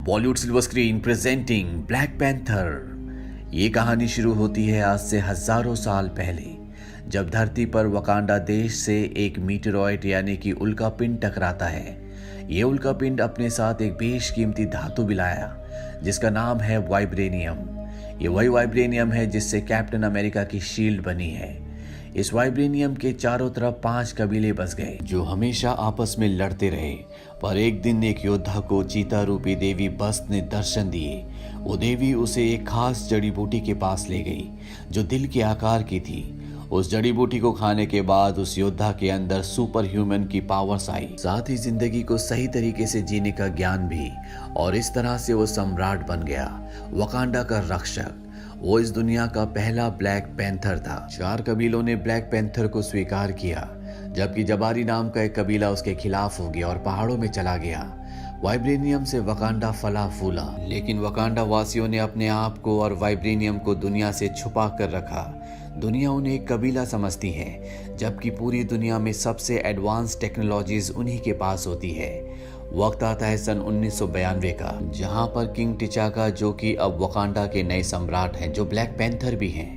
Bollywood silver screen presenting black panther. ये कहानी शुरू होती है आज से हजारों साल पहले, जब धरती पर वकांडा देश से एक मीटेरॉइड यानी कि उल्कापिंड टकराता है। ये उल्कापिंड अपने साथ एक बेशकीमती धातु भी लाया जिसका नाम है वाइब्रेनियम। ये वही वाइब्रेनियम है जिससे कैप्टन अमेरिका की शील्ड बनी है। इस वाइब्रेनियम के चारों तरफ 5 कबीले बस गए जो हमेशा आपस में लड़ते रहे। पर एक दिन एक योद्धा को चीता रूपी देवी बस्त ने दर्शन दिए। वो देवी उसे एक खास जड़ी बूटी के पास ले गई जो दिल के आकार की थी। उस जड़ी बूटी को खाने के बाद उस योद्धा के अंदर सुपर ह्यूमन की पावर्स आई, साथ ही जिंदगी को सही तरीके से जीने का ज्ञान भी। और इस तरह से वो सम्राट बन गया, वकांडा का रक्षक। वो इस दुनिया का पहला ब्लैक पैंथर था। 4 कबीलों ने ब्लैक पैंथर को स्वीकार किया, जबकि जबारी नाम का एक कबीला उसके खिलाफ हो गया और पहाड़ों में चला गया। वाइब्रेनियम से वकांडा फला फूला, लेकिन वकांडा वासियों ने अपने आप को और वाइब्रेनियम को दुनिया से छुपा कर रखा। दुनिया उन्हें एक कबीला समझती है, जबकि पूरी दुनिया में सबसे एडवांस टेक्नोलॉजीज उन्हीं के पास होती है। वक्त आता है सन 1992 का, जहां पर किंग टिचाका, जो कि अब वकांडा के नए सम्राट हैं, जो ब्लैक पैंथर भी हैं,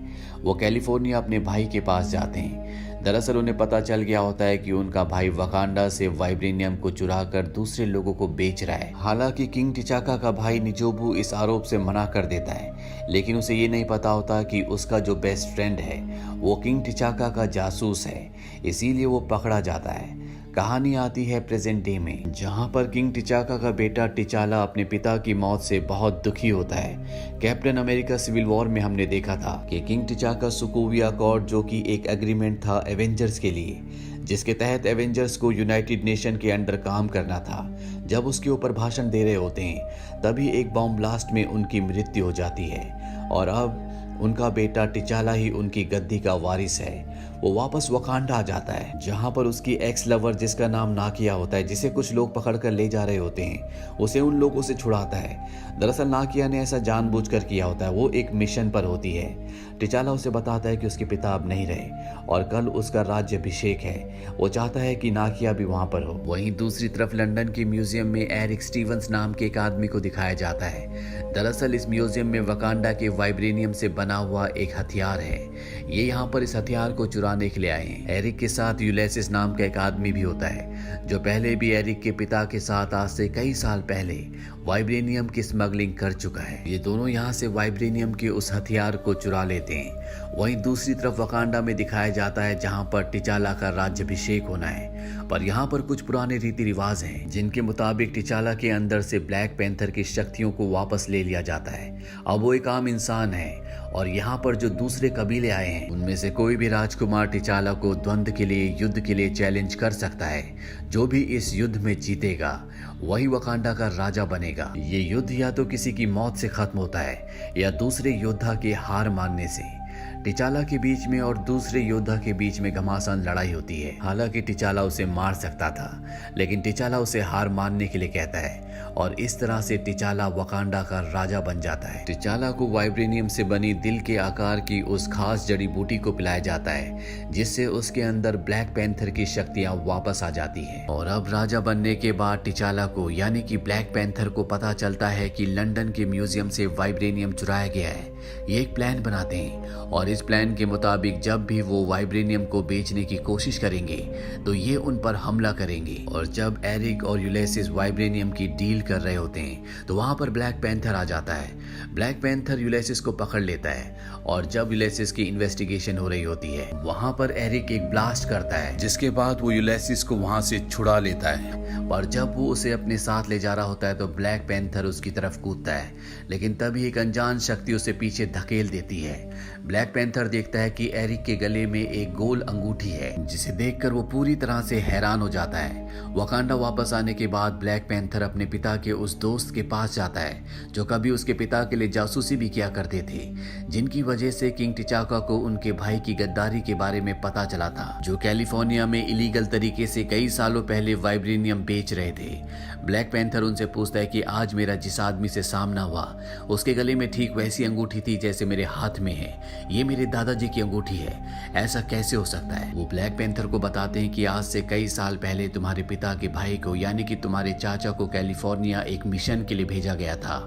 वो कैलिफोर्निया अपने भाई के पास जाते हैं। दरअसल उन्हें पता चल गया होता है कि उनका भाई वकांडा से वाइब्रेनियम को चुरा कर दूसरे लोगों को बेच रहा है। हालांकि किंग टिचाका का भाई निजोबू इस आरोप से मना कर देता है, लेकिन उसे ये नहीं पता होता कि उसका जो बेस्ट फ्रेंड है वो किंग टिचाका का जासूस है, इसीलिए वो पकड़ा जाता है। कहानी आती है प्रेजेंट डे में, जहां पर किंग टिचाका का बेटा टिचाला अपने पिता की मौत से बहुत दुखी होता है। कैप्टन अमेरिका सिविल वॉर में हमने देखा था कि किंग टिचाका सुकोविया अकॉर्ड, जो कि एक एग्रीमेंट था एवेंजर्स के लिए, जिसके तहत एवेंजर्स को यूनाइटेड नेशन के अंडर काम करना था। जब उसके ऊपर भाषण दे रहे होते हैं तभी एक बॉम्ब ब्लास्ट में उनकी मृत्यु हो जाती है और अब उनका बेटा टिचाला ही उनकी गद्दी का वारिस है। वो वापस वकांडा आ जाता है, जहां पर उसकी एक्स लवर, जिसका नाम नाकिया होता है, जिसे कुछ लोग पकड़ कर ले जा रहे होते हैं, उसे उन लोगों से छुड़ाता है। दरअसल नाकिया ने ऐसा जानबूझकर किया होता है, वो एक मिशन पर होती है। टिचाला उसे बताता है कि उसके पिता अब नहीं रहे और कल उसका राज्याभिषेक है। वो चाहता है कि नाकिया भी वहां पर हो। वहीं दूसरी तरफ लंदन के म्यूजियम में एरिक स्टीवंस नाम के एक आदमी को दिखाया जाता है। दरअसल इस म्यूजियम में वकांडा के वाइब्रेनियम से बना हुआ एक हथियार है। ये यहाँ पर इस हथियार को चुराने के लिए आए हैं। एरिक के साथ यूलेसिस नाम का एक आदमी भी होता है, जो पहले भी एरिक के पिता के साथ आज से कई साल पहले वाइब्रेनियम की स्मगलिंग कर चुका है। ये दोनों यहाँ से वाइब्रेनियम के उस हथियार को चुरा लेते हैं। वहीं दूसरी तरफ वकांडा में दिखाया जाता है, जहाँ पर टिचाला का राज्याभिषेक होना है। पर यहाँ पर कुछ पुराने रीति रिवाज हैं, जिनके मुताबिक टिचाला के अंदर से ब्लैक पैंथर की शक्तियों को वापस ले लिया जाता है। अब वो एक आम इंसान है और यहाँ पर जो दूसरे कबीले आए हैं उनमें से कोई भी राजकुमार टिचाला को द्वंद्व के लिए, युद्ध के लिए चैलेंज कर सकता है। जो भी इस युद्ध में जीतेगा वही वकांडा का राजा बनेगा। ये युद्ध या तो किसी की मौत से खत्म होता है या दूसरे योद्धा के हार मानने से। टिचाला के बीच में और दूसरे योद्धा के बीच में घमासान लड़ाई होती है। हालांकि टिचाला उसे मार सकता था, लेकिन टिचाला उसे हार मानने के लिए कहता है और इस तरह से टिचाला वकांडा का राजा बन जाता है। टिचाला को वाइब्रेनियम से बनी दिल के आकार की उस खास जड़ी बूटी को पिलाया जाता है, जिससे उसके अंदर ब्लैक पैंथर की शक्तियां वापस आ जाती हैं। और अब राजा बनने के बाद टिचाला को, यानी कि ब्लैक पैंथर को, पता चलता है कि लंदन के म्यूजियम से वाइब्रेनियम चुराया गया है। ये एक प्लान बनाते हैं और इस प्लान के मुताबिक जब भी वो वाइब्रेनियम को बेचने की कोशिश करेंगे तो ये उन पर हमला करेंगे। और जब एरिक और यूलेसिस वाइब्रेनियम की डील कर रहे होते हैं तो वहां पर ब्लैक पैंथर आ जाता है। ब्लैक पैंथर यूलेसिस को पकड़ लेता है और जब यूलेसिस की इन्वेस्टिगेशन हो रही होती है वहां पर एरिक एक ब्लास्ट करता है, जिसके बाद वो यूलेसिस को वहां से छुड़ा लेता है। पर जब वो उसे अपने साथ ले जा रहा होता है तो ब्लैक पैंथर उसकी तरफ कूदता है, लेकिन तभी एक अनजान शक्ति उसे पीछे धकेल देती है। ब्लैक पैंथर देखता है कि एरिक के गले में एक गोल अंगूठी है, जिसे देखकर वो पूरी तरह से हैरान हो जाता है। वकांडा वापस आने के बाद ब्लैक पैंथर अपने पिता के उस दोस्त के पास जाता है जो कभी उसके पिता के लिए जासूसी भी किया करते थे, जिनकी वजह से किंग टिचाका को उनके भाई की गद्दारी के बारे में पता चला था, जो कैलिफोर्निया में इलीगल तरीके से कई सालों पहले वाइब्रेनियम बेच रहे थे। ब्लैक पैंथर उनसे पूछता है कि आज मेरा जिस आदमी से सामना हुआ उसके गले में ठीक वैसी अंगूठी थी जैसे मेरे हाथ में है, ये मेरे दादाजी की अंगूठी है, ऐसा कैसे हो सकता है? वो ब्लैक पैंथर को बताते हैं कि आज से कई साल पहले तुम्हारे पिता के भाई को यानी कि तुम्हारे चाचा को कैलिफोर्निया एक मिशन के लिए भेजा गया था।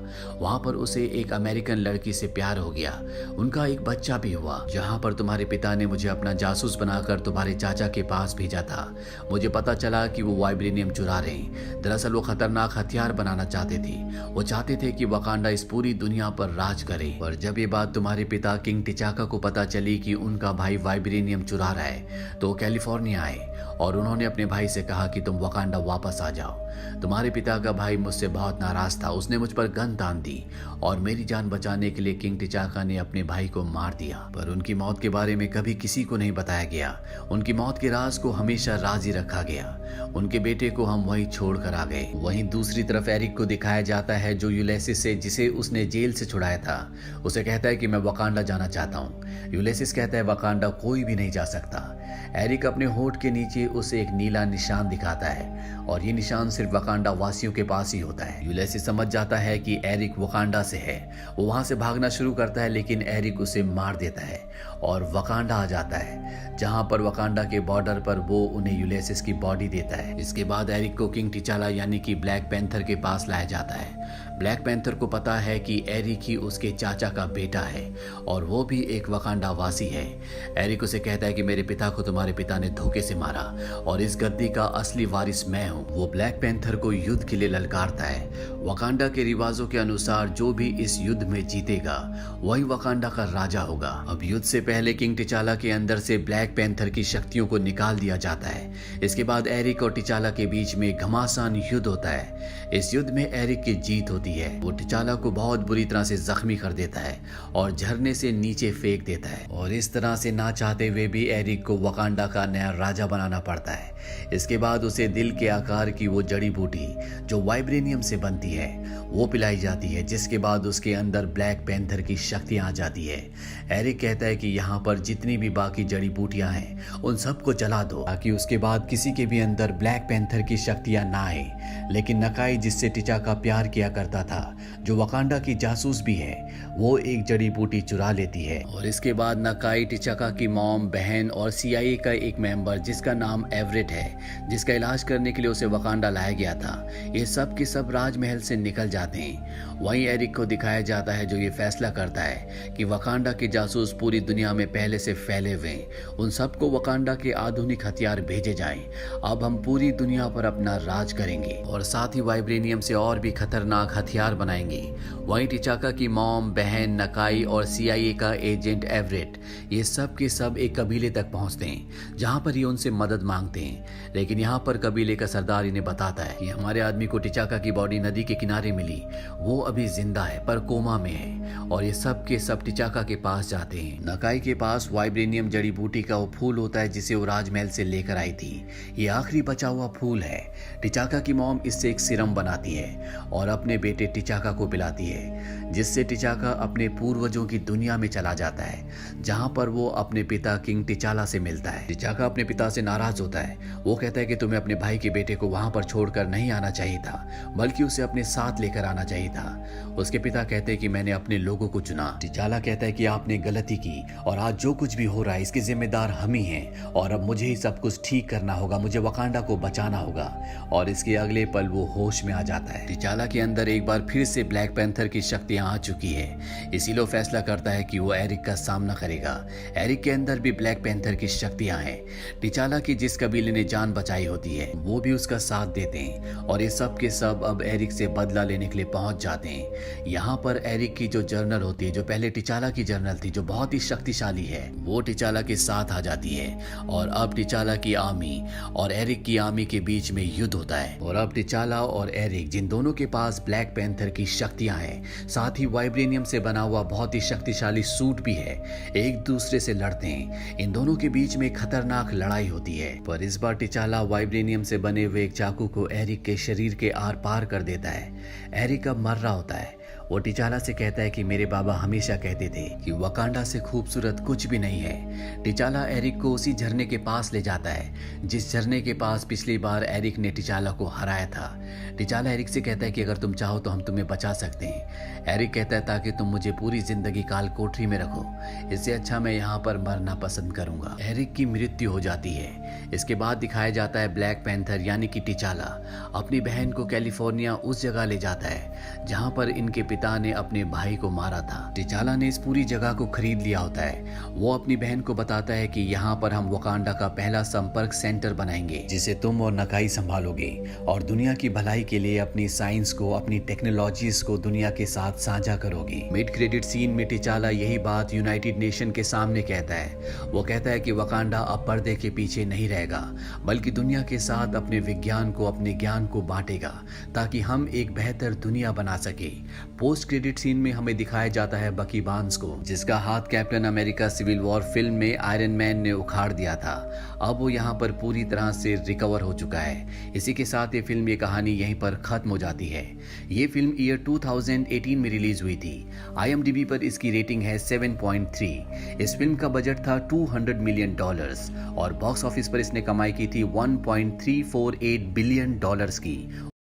वहां पर उसे एक अमेरिकन लड़की से प्यार हो गया, उनका एक बच्चा भी हुआ। जहां पर तुम्हारे पिता ने मुझे अपना जासूस बनाकर तुम्हारे चाचा के पास भेजा था। मुझे पता चला कि वो वाइब्रेनियम चुरा रहे हैं। दरअसल वो खतरनाक हथियार बनाना चाहते थे। वो चाहते थे कि वकांडा इस पूरी दुनिया पर राज करे। पर जब ये बात तुम्हारे पिता किंग टिचाका को पता चली कि उनका भाई वाइब्रेनियम चुरा रहा है, तो वो कैलिफोर्निया आए और उन्होंने अपने भाई से कहा कि तुम वकांडा वापस आ जाओ। तुम्हारे पिता का भाई मुझसे बहुत नाराज था। उसने मुझ पर गन तान दी और मेरी जान बचाने के लिए किंग टिचाका ने अपने भाई को मार दिया। पर उनकी मौत के बारे में कभी किसी को नहीं बताया गया। उनकी मौत के राज को हमेशा राज ही रखा गया। उनके बेटे को हम वहीं छोड़ कर आ गए। वहीं दूसरी तरफ एरिक को दिखाया जाता है, जो यूलिसिस से, जिसे उसने जेल से छुड़ाया था। उसे कहता है कि मैं वकांडा जाना चाहता हूँ। यूलिसिस कहता है वकांडा कोई भी नहीं जा सकता। एरिक अपने होठ के नीचे उसे एक नीला निशान दिखाता है और ये निशान सिर्फ वकांडा वासियों के पास ही होता है। यूलिसिस समझ जाता है कि एरिक वकांडा से है। वो वहां से भागना शुरू करता है, लेकिन एरिक उसे मार देता है और वकांडा आ जाता है, जहां पर वकांडा के बॉर्डर पर वो उन्हें यूलिसिस की बॉडी देता है। इसके बाद एरिक को किंग टिचाला यानी कि ब्लैक पैंथर के पास लाया जाता है। ब्लैक पैंथर को पता है कि एरिक ही उसके चाचा का बेटा है और वो भी एक वकांडा वासी है। एरिक उसे कहता है कि मेरे पिता को तुम्हारे पिता ने धोखे से मारा और इस गद्दी का असली वारिस मैं हूँ। वो ब्लैक पैंथर को युद्ध के लिए ललकारता है। वकांडा के रिवाजों के अनुसार जो भी इस युद्ध में जीतेगा वही वकांडा का राजा होगा। अब युद्ध से पहले किंग टिचाला के अंदर से ब्लैक पैंथर की शक्तियों को निकाल दिया जाता है। इसके बाद एरिक और टिचाला के बीच में घमासान युद्ध होता है। इस युद्ध में एरिक की जीत होती है। वो टिचाला को बहुत बुरी तरह से जख्मी कर देता है और झरने से नीचे फेंक देता है और इस तरह से ना चाहते हुए भी एरिक को वकांडा का नया राजा बनाना पड़ता है। इसके बाद उसे दिल के आकार की वो जड़ी बूटी जो वाइब्रेनियम से बनती है वो पिलाई जाती है, जिसके बाद उसके अंदर ब्लैक पैंथर की शक्तियां आ जाती है। एरिक कहता है कि यहाँ पर जितनी भी बाकी जड़ी बूटियां हैं उन सबको जला दो ताकि उसके बाद किसी के भी अंदर ब्लैक पैंथर की शक्तियां ना आए। लेकिन नकाई, जिससे टिचाका प्यार किया करता था, जो वकांडा की जासूस भी है, वो एक जड़ी बूटी चुरा लेती है और इसके बाद नकाई टिचाका की मॉम, बहन और CIA का एक मेंबर जिसका नाम एवरेट है, जिसका इलाज करने के लिए उसे वकांडा लाया गया था, ये सब के सब राजमहल से निकल जाते हैं। वहीं एरिक को दिखाया जाता है जो ये फैसला करता है कि वकांडा के जासूस पूरी दुनिया में पहले से फैले हुए हैं, उन सबको वकांडा के आधुनिक हथियार भेजे जाएं। अब हम पूरी दुनिया पर अपना राज करेंगे और साथ ही वाइब्रेनियम से और भी खतरनाक हथियार बनाएंगे। वहीं टिचाका की मॉम, बहन, नकाई और CIA का एजेंट एवरेट, ये सब के सब एक कबीले तक पहुंचते हैं जहां पर ये उनसे मदद मांगते हैं। लेकिन यहाँ पर कबीले का सरदार इन्हें बताता है कि हमारे आदमी को टिचाका की बॉडी नदी के किनारे मिली, वो अभी जिंदा है पर कोमा में है। और ये सब के सब टिचाका के पास जाते हैं। नकाई के पास वाइब्रेनियम जड़ी बूटी का वो फूल होता है जिसे वो राजमहल से लेकर आई थी। ये आखिरी बचा हुआ फूल है। टिचाका की मॉम इससे एक सिरम बनाती है और अपने बेटे टिचाका को पिलाती है, जिससे टिचाका अपने पूर्वजों की दुनिया में चला जाता है, जहां पर वो अपने पिता किंग टिचाला से मिलता है। टिचाका अपने पिता से नाराज होता है। वो कहता है कि तुम्हें अपने भाई के बेटे को वहां पर छोड़कर नहीं आना चाहिए था, बल्कि उसे अपने साथ लेकर आना चाहिए था। उसके पिता कहते हैं कि मैंने अपने लोगों को चुना। टिचाला कहता है कि आपने गलती की और आज जो कुछ भी हो रहा है इसके जिम्मेदार हम ही हैं और अब मुझे ही सब कुछ ठीक करना होगा, मुझे वकांडा को बचाना होगा। और इसके अगले पल वो होश में आ जाता है। टिचाला के अंदर एक बार फिर से ब्लैक पैंथर की शक्तियां आ चुकी है, इसीलिए वो फैसला करता है कि वो एरिक का सामना करेगा। एरिक के अंदर भी ब्लैक पैंथर की शक्तियां हैं। टिचाला की जिस कबीले ने जान बचाई होती है वो भी उसका साथ देते हैं और ये सब के सब अब एरिक से बदला लेने के लिए पहुंच जाते हैं। यहाँ पर एरिक की जो जर्नल होती है, जो पहले टिचाला की जर्नल थी, जो बहुत ही शक्तिशाली है, वो टिचाला के साथ आ जाती है और अब टिचाला की आर्मी और एरिक की आर्मी के बीच में युद्ध होता है। और अब टिचाला और एरिक, जिन दोनों के पास ब्लैक पैंथर की शक्तियां हैं, साथ ही वाइब्रेनियम से बना हुआ बहुत ही शक्तिशाली सूट भी है, एक दूसरे से लड़ते हैं। इन दोनों के बीच में खतरनाक लड़ाई होती है, पर इस बार टिचाला वाइब्रेनियम से बने हुए एक चाकू को एरिक के शरीर के आर पार कर देता है। एरिक अब मर रहा होता है वो टिचाला से कहता है कि मेरे बाबा हमेशा कहते थे कि वकांडा से खूबसूरत कुछ भी नहीं है। टिचाला एरिक को उसी झरने के पास ले जाता है जिस झरने के पास पिछली बार एरिक ने टिचाला को हराया था। टिचाला एरिक से कहता है कि अगर तुम चाहो तो हम तुम्हें बचा सकते हैं। एरिक कहता है ताकि तुम मुझे पूरी जिंदगी काल कोठरी में रखो, इससे अच्छा मैं यहाँ पर मरना पसंद करूंगा। एरिक की मृत्यु हो जाती है। इसके बाद दिखाया जाता है ब्लैक पैंथर यानी कि टिचाला अपनी बहन को कैलिफोर्निया उस जगह ले जाता है जहां पर इनके पिता ने अपने भाई को मारा था। टिचाला ने इस पूरी जगह को खरीद लिया होता है। वो अपनी बहन को बताता है कि यहाँ पर हम वकांडा का पहला संपर्क सेंटर बनाएंगे जिसे तुम और नकाई संभालोगे और दुनिया की भलाई के लिए अपनी साइंस को, अपनी टेक्नोलॉजीज को दुनिया के साथ साझा करोगे। मिड क्रेडिट सीन में टिचाला यही बात यूनाइटेड नेशन के सामने कहता है। वो कहता है कि वकांडा अब पर्दे के पीछे नहीं रहेगा बल्कि दुनिया के साथ अपने विज्ञान को, अपने ज्ञान को बांटेगा ताकि हम एक बेहतर दुनिया बना सके। पोस्ट क्रेडिट सीन में हमें दिखाया जाता है बकी बार्न्स को जिसका हाथ captain America civil war film में आयरन मैन ने उखाड़ दिया था। अब वो यहाँ पर पूरी तरह से रिकवर हो चुका है। इसी के साथ ये फिल्म, ये कहानी यहीं पर खत्म हो जाती है। ये फिल्म ईयर 2018 में रिलीज हुई थी। IMDb पर इसकी रेटिंग है 7.3। इस फिल्म का बजट था $200 मिलियन और बॉक्स ऑफिस पर इसने कमाई की थी $1.348 बिलियन की।